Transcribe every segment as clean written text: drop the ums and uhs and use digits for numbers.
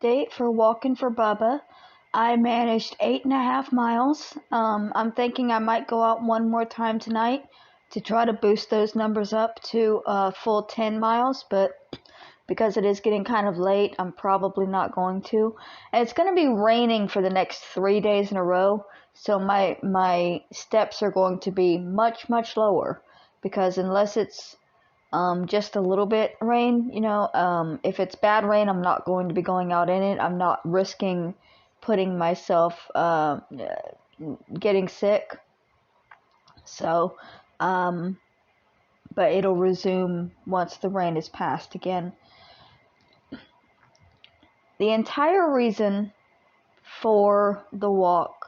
date for walking for Bubba. I managed 8.5 miles. I'm thinking I might go out one more time tonight to try to boost those numbers up to a full 10 miles, but because it is getting kind of late, I'm probably not going to. And it's going to be raining for the next 3 days in a row, so my steps are going to be much, much lower, because unless it's just a little bit rain, if it's bad rain, I'm not going to be going out in it. I'm not risking putting myself getting sick. So, but it'll resume once the rain is past again. The entire reason for the walk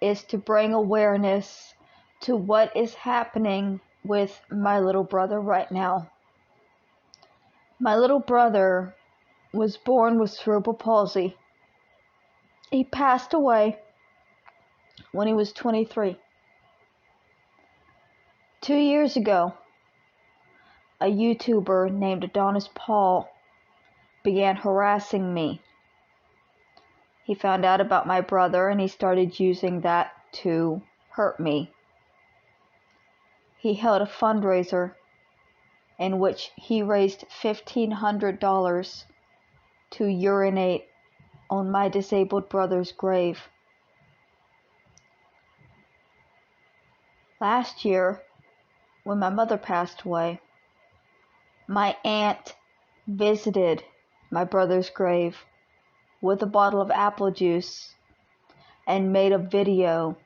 is to bring awareness to what is happening with my little brother right now. My little brother was born with cerebral palsy. He passed away when he was 23. 2 years ago, a YouTuber named Adonis Paul began harassing me. He found out about my brother and he started using that to hurt me. He held a fundraiser in which he raised $1,500 to urinate on my disabled brother's grave. Last year, when my mother passed away, my aunt visited my brother's grave with a bottle of apple juice and made a video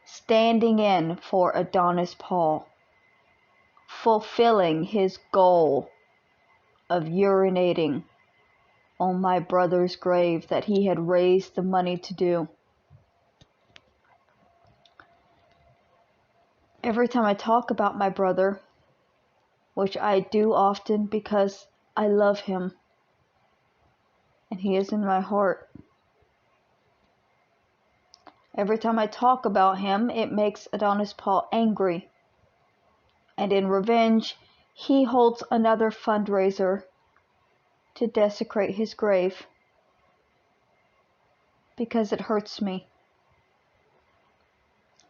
standing in for Adonis Paul, fulfilling his goal of urinating on my brother's grave that he had raised the money to do. Every time I talk about my brother, which I do often because I love him and he is in my heart, every time I talk about him, it makes Adonis Paul angry. And in revenge, he holds another fundraiser to desecrate his grave. Because it hurts me.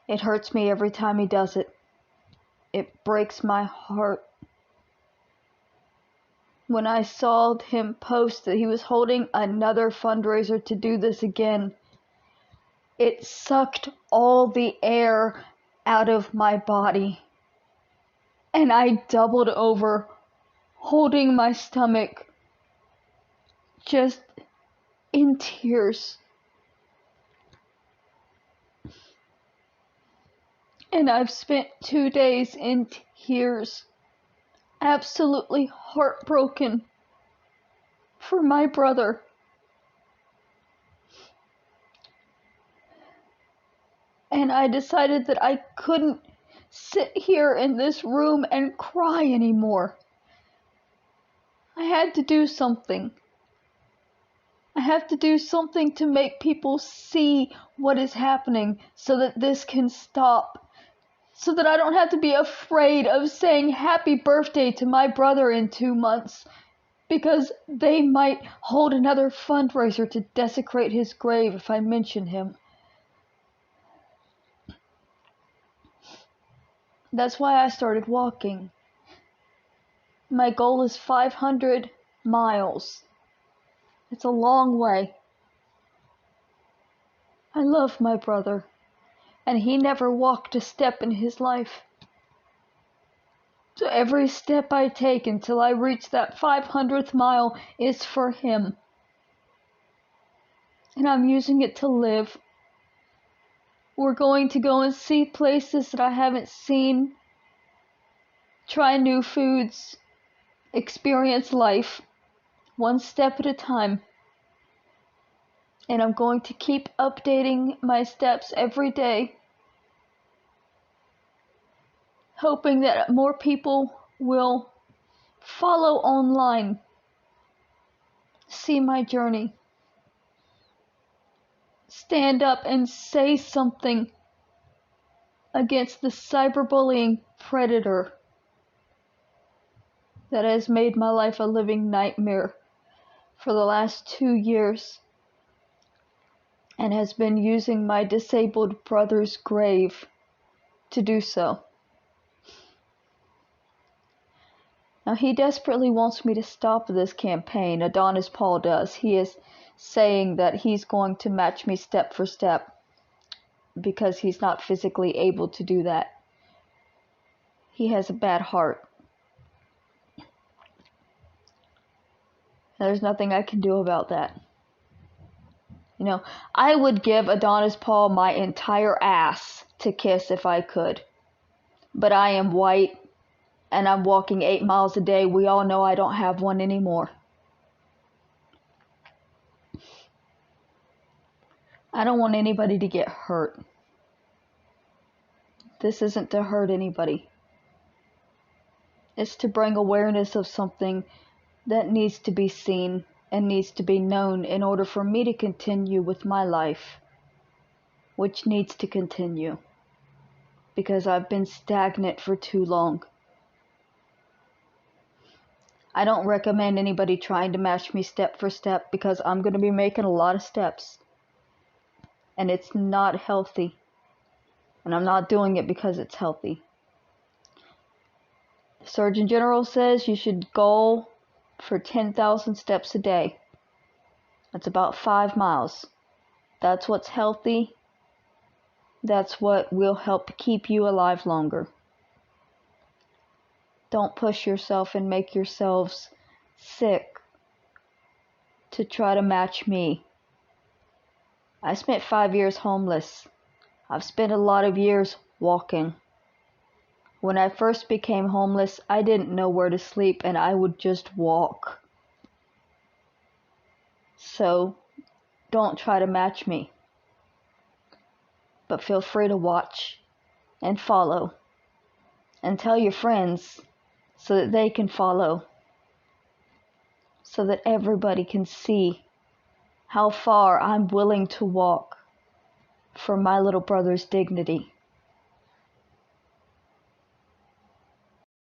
It hurts me every time he does it. It breaks my heart. When I saw him post that he was holding another fundraiser to do this again, it sucked all the air out of my body. And I doubled over, holding my stomach, just in tears. And I've spent 2 days in tears, absolutely heartbroken for my brother. And I decided that I couldn't sit here in this room and cry anymore. I had to do something. I have to do something to make people see what is happening so that this can stop. So that I don't have to be afraid of saying happy birthday to my brother in 2 months, because they might hold another fundraiser to desecrate his grave if I mention him. That's why I started walking. My goal is 500 miles. It's a long way. I love my brother, and he never walked a step in his life. So every step I take until I reach that 500th mile is for him. And I'm using it to live. We're going to go and see places that I haven't seen, try new foods, experience life, one step at a time. And I'm going to keep updating my steps every day, hoping that more people will follow online, see my journey, stand up and say something against the cyberbullying predator that has made my life a living nightmare for the last 2 years and has been using my disabled brother's grave to do so. Now, he desperately wants me to stop this campaign. Adonis Paul does. He is saying that he's going to match me step for step because he's not physically able to do that. He has a bad heart. There's nothing I can do about that. You know, I would give Adonis Paul my entire ass to kiss if I could. But I am white, and I'm walking 8 miles a day. We all know I don't have one anymore. I don't want anybody to get hurt. This isn't to hurt anybody. It's to bring awareness of something that needs to be seen and needs to be known in order for me to continue with my life, which needs to continue because I've been stagnant for too long. I don't recommend anybody trying to match me step for step because I'm going to be making a lot of steps and it's not healthy, and I'm not doing it because it's healthy. The Surgeon General says you should goal for 10,000 steps a day. That's about 5 miles. That's what's healthy. That's what will help keep you alive longer. Don't push yourself and make yourselves sick to try to match me. I spent 5 years homeless. I've spent a lot of years walking. When I first became homeless, I didn't know where to sleep and I would just walk. So, don't try to match me. But feel free to watch and follow and tell your friends so that they can follow. So that everybody can see how far I'm willing to walk for my little brother's dignity.